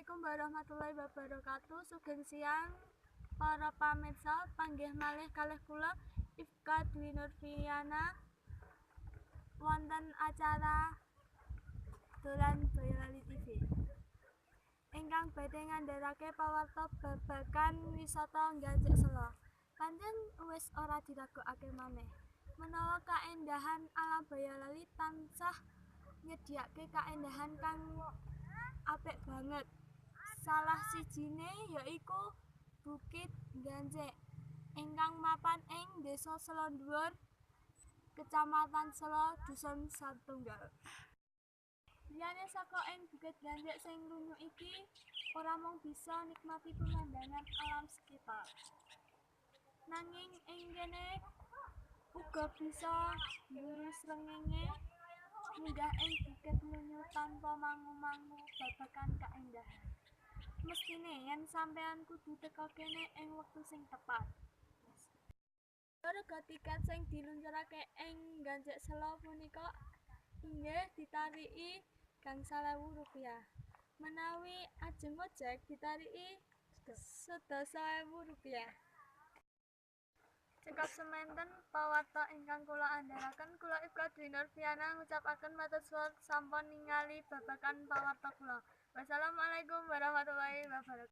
Assalamualaikum warahmatullahi wabarakatuh. Sugeng siang para pamirsa, panggih malih kalih kula Ifka Dwi Nurfiana wonten acara Dolan Boyolali TV. Ingkang badhe ngandharake pawarta babagan wisata Ganjek Selo. Pancen wis ora diragokake maneh. Menawa kaendahan alam Boyolali tansah nyediake kaendahan kang apik banget. Salah sijine yaiku Bukit Ganjek ingkang mapan ing Desa Selo Dhuwur, Kecamatan Selo, Dusun Satunggal. Liyane saka ing Bukit Ganjek sing lunyu iki, ora mung bisa nikmati pemandangan alam sekitar, nanging ing kene uga bisa mburu srengenge munggah ing bukit lunyu tanpa mangu-mangu babagan kaendahan. Mestine yen sampeyan kudu teka kene ing wektu sing tepat. Rega tiket sing diluncurake ing Ganjek Selo punika inggih ditariki Rp1.000. Menawi ajeng ojek ditariki Rp10.000. Cekap semanten pawarta ingkang kula andharaken, kula Ifka Dwi Nurfiana ngucapaken matur suwun sampun ningali babagan pawarta kula. Wassalamualaikum warahmatullahi wabarakatuh.